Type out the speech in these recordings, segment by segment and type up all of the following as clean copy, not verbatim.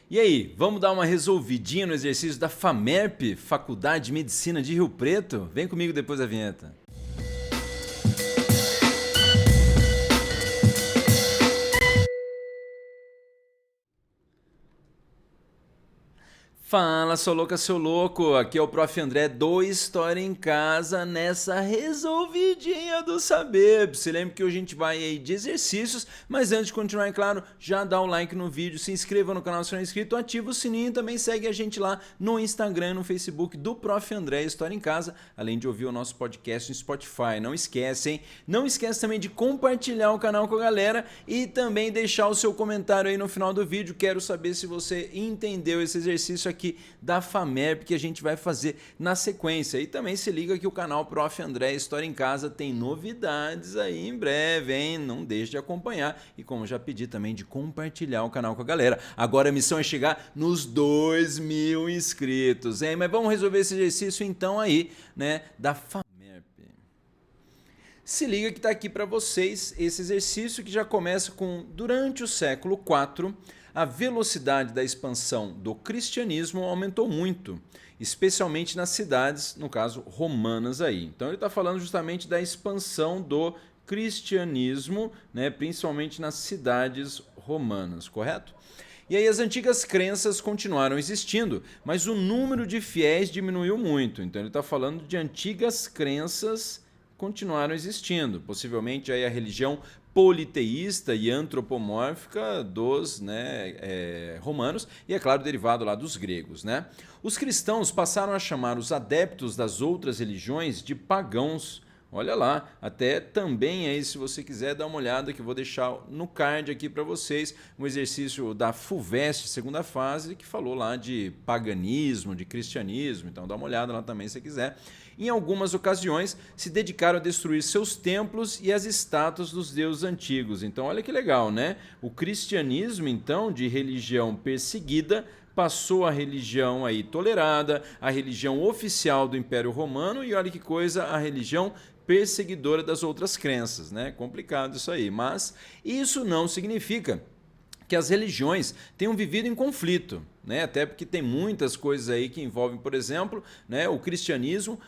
E aí, vamos dar uma resolvidinha no exercício da FAMERP, Faculdade de Medicina de Rio Preto? Vem comigo depois da vinheta. Fala, sou louca, seu louco. Aqui é o Prof. André do História em Casa nessa resolvidinha do saber. Se lembre que hoje a gente vai aí de exercícios, mas antes de continuar, é claro, já dá o like no vídeo, se inscreva no canal se não é inscrito, ativa o sininho e também segue a gente lá no Instagram e no Facebook do Prof. André História em Casa, além de ouvir o nosso podcast no Spotify. Não esquece, hein? Não esquece também de compartilhar o canal com a galera e também deixar o seu comentário aí no final do vídeo. Quero saber se você entendeu esse exercício aqui da FAMERP que a gente vai fazer na sequência. E também se liga que o canal Prof. André História em Casa tem novidades aí em breve, hein? Não deixe de acompanhar e, como já pedi também, de compartilhar o canal com a galera. Agora a missão é chegar nos 2.000 inscritos, hein? Mas vamos resolver esse exercício então aí, né, da FAMERP. Se liga que está aqui para vocês esse exercício que já começa com: durante o século IV, a velocidade da expansão do cristianismo aumentou muito, especialmente nas cidades, no caso, romanas aí. Então ele está falando justamente da expansão do cristianismo, né, principalmente nas cidades romanas, correto? E aí as antigas crenças continuaram existindo, mas o número de fiéis diminuiu muito. Então ele está falando de antigas crenças continuaram existindo, possivelmente aí a religião politeísta e antropomórfica dos romanos e, é claro, derivado lá dos gregos. Né? Os cristãos passaram a chamar os adeptos das outras religiões de pagãos. Olha lá, até também aí, se você quiser dar uma olhada, que eu vou deixar no card aqui para vocês, um exercício da FUVEST, segunda fase, que falou lá de paganismo, de cristianismo, então dá uma olhada lá também se você quiser. Em algumas ocasiões, se dedicaram a destruir seus templos e as estátuas dos deuses antigos. Então, olha que legal, né? O cristianismo, então, de religião perseguida, passou a religião aí tolerada, a religião oficial do Império Romano e, olha que coisa, a religião perseguidora das outras crenças, né? Complicado isso aí, mas isso não significa que as religiões tenham vivido em conflito, né? Até porque tem muitas coisas aí que envolvem, por exemplo, né, o cristianismo,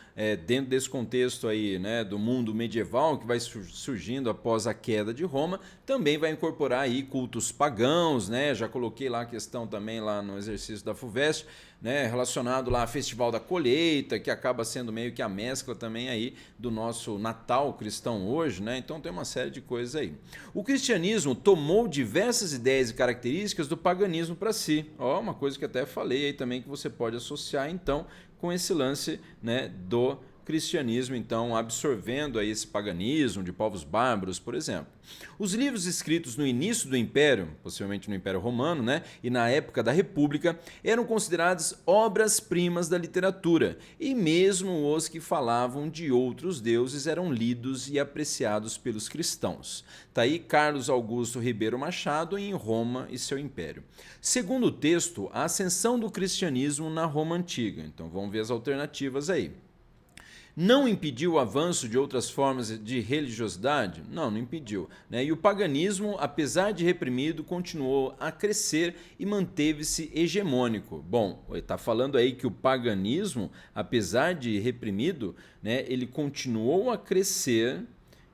dentro desse contexto aí, né, do mundo medieval que vai surgindo após a queda de Roma, também vai incorporar aí cultos pagãos, né? Já coloquei lá a questão também lá no exercício da FUVEST, né, relacionado lá ao Festival da Colheita, que acaba sendo meio que a mescla também aí do nosso Natal cristão hoje, né? Então tem uma série de coisas aí. O cristianismo tomou diversas ideias e características do paganismo para si. Ó, uma coisa que até falei aí também que você pode associar então com esse lance, né, do cristianismo, então, absorvendo aí esse paganismo de povos bárbaros, por exemplo. Os livros escritos no início do Império, possivelmente no Império Romano, né, e na época da República, eram considerados obras-primas da literatura, e mesmo os que falavam de outros deuses eram lidos e apreciados pelos cristãos. Está aí Carlos Augusto Ribeiro Machado em Roma e seu Império. Segundo o texto, a ascensão do cristianismo na Roma Antiga. Então, vamos ver as alternativas aí. Não impediu o avanço de outras formas de religiosidade? Não, não impediu. Né? E o paganismo, apesar de reprimido, continuou a crescer e manteve-se hegemônico. Bom, está falando aí que o paganismo, apesar de reprimido, né, ele continuou a crescer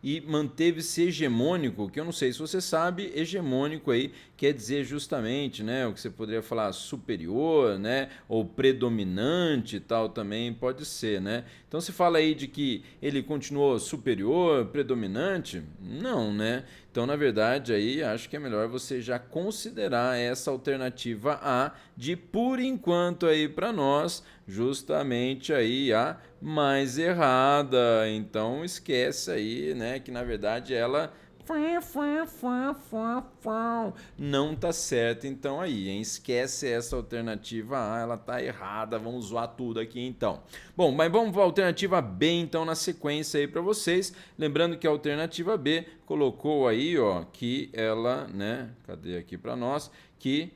e manteve-se hegemônico, que eu não sei se você sabe, hegemônico aí quer dizer justamente, né, o que você poderia falar superior, né, ou predominante e tal também pode ser, né? Então se fala aí de que ele continuou superior, predominante, não, né? Então, na verdade, aí acho que é melhor você já considerar essa alternativa A de, por enquanto, aí para nós, justamente aí a mais errada. Então, esquece aí, né, que na verdade ela não tá certo, então aí, hein? Esquece essa alternativa A, ela tá errada, vamos zoar tudo aqui então. Bom, mas vamos para a alternativa B então na sequência aí para vocês, lembrando que a alternativa B colocou aí, ó, que ela, né, cadê aqui para nós, que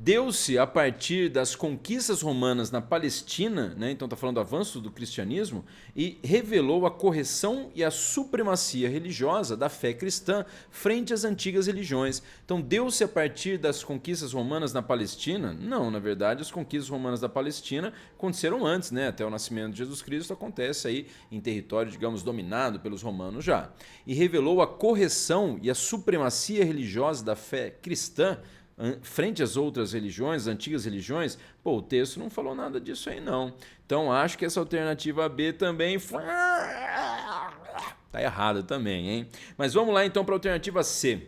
deu-se a partir das conquistas romanas na Palestina, né? Então está falando do avanço do cristianismo, e revelou a correção e a supremacia religiosa da fé cristã frente às antigas religiões. Então deu-se a partir das conquistas romanas na Palestina? Não, na verdade as conquistas romanas da Palestina aconteceram antes, né? Até o nascimento de Jesus Cristo acontece aí em território, digamos, dominado pelos romanos já. E revelou a correção e a supremacia religiosa da fé cristã frente às outras religiões, antigas religiões. Pô, o texto não falou nada disso aí não. Então acho que essa alternativa B também tá errada também, hein? Mas vamos lá então para a alternativa C.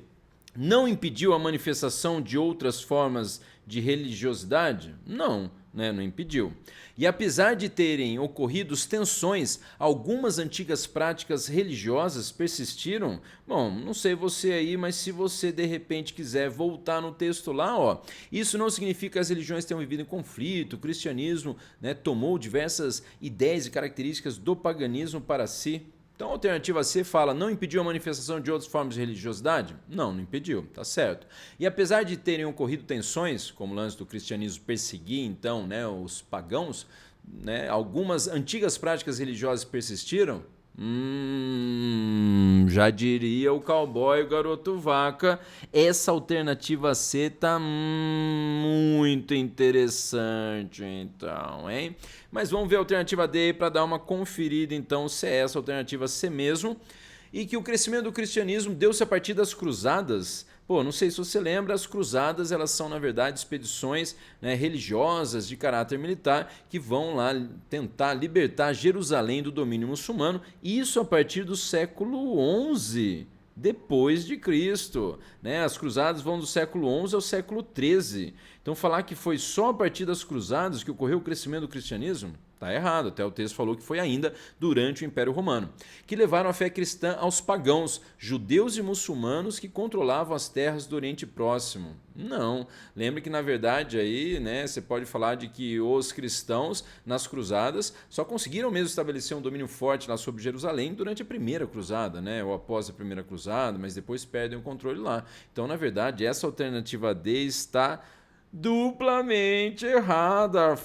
Não impediu a manifestação de outras formas de religiosidade? Não, né? Não impediu. E apesar de terem ocorrido tensões, algumas antigas práticas religiosas persistiram. Bom, não sei você aí, mas se você de repente quiser voltar no texto lá, ó, isso não significa que as religiões tenham vivido em conflito. O cristianismo, né, tomou diversas ideias e características do paganismo para si. Então a alternativa C fala, não impediu a manifestação de outras formas de religiosidade? Não, não impediu, tá certo. E apesar de terem ocorrido tensões, como o lance do cristianismo perseguir então, né, os pagãos, né, algumas antigas práticas religiosas persistiram? Já diria o cowboy e o garoto vaca, essa alternativa C tá muito interessante então, hein? Mas vamos ver a alternativa D para dar uma conferida então se é essa alternativa C mesmo. E que o crescimento do cristianismo deu-se a partir das cruzadas. Pô, não sei se você lembra, as cruzadas elas são na verdade expedições, né, religiosas de caráter militar que vão lá tentar libertar Jerusalém do domínio muçulmano, isso a partir do século XI depois de Cristo, né? As cruzadas vão do século XI ao século XIII. Então falar que foi só a partir das cruzadas que ocorreu o crescimento do cristianismo? Está errado, até o texto falou que foi ainda durante o Império Romano, que levaram a fé cristã aos pagãos, judeus e muçulmanos que controlavam as terras do Oriente Próximo. Não, lembre que na verdade aí, né, você pode falar de que os cristãos nas cruzadas só conseguiram mesmo estabelecer um domínio forte lá sobre Jerusalém durante a primeira cruzada, né, ou após a primeira cruzada, mas depois perdem o controle lá. Então na verdade essa alternativa D está duplamente errada.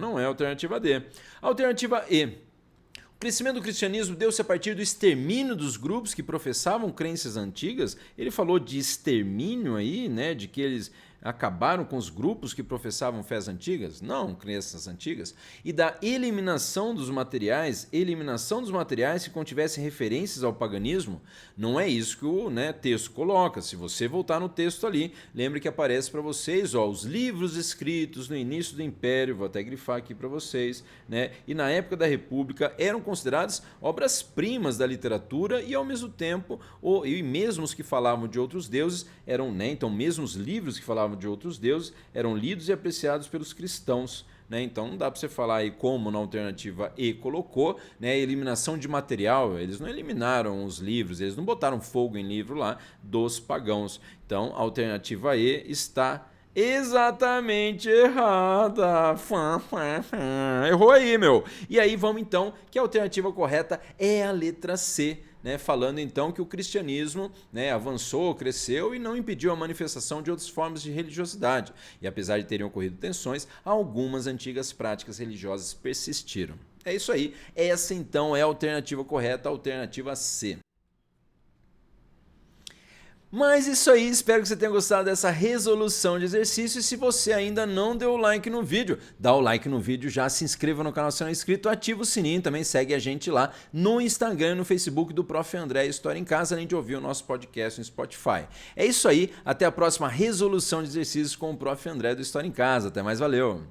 Não é a alternativa D. A alternativa E. O crescimento do cristianismo deu-se a partir do extermínio dos grupos que professavam crenças antigas. Ele falou de extermínio aí, né? De que eles acabaram com os grupos que professavam fés antigas? Não, crenças antigas. E da eliminação dos materiais que contivessem referências ao paganismo? Não é isso que o, né, texto coloca. Se você voltar no texto ali, lembre que aparece para vocês, ó, os livros escritos no início do Império, vou até grifar aqui para vocês, né, e na época da República eram consideradas obras-primas da literatura e ao mesmo tempo, e mesmo os que falavam de outros deuses eram, né, então mesmo os livros que falavam de outros deuses eram lidos e apreciados pelos cristãos, né? Então não dá para você falar aí como na alternativa E colocou, né, eliminação de material. Eles não eliminaram os livros, eles não botaram fogo em livro lá dos pagãos. Então a alternativa E está exatamente errada. Errou aí, meu. E aí vamos então que a alternativa correta é a letra C, né, falando então que o cristianismo, né, avançou, cresceu e não impediu a manifestação de outras formas de religiosidade. E apesar de terem ocorrido tensões, algumas antigas práticas religiosas persistiram. É isso aí. Essa então é a alternativa correta, a alternativa C. Mas isso aí, espero que você tenha gostado dessa resolução de exercício. E se você ainda não deu o like no vídeo, dá o like no vídeo, já se inscreva no canal se não é inscrito, ativa o sininho, também segue a gente lá no Instagram e no Facebook do Prof. André História em Casa, além de ouvir o nosso podcast no Spotify. É isso aí, até a próxima resolução de exercícios com o Prof. André do História em Casa. Até mais, valeu!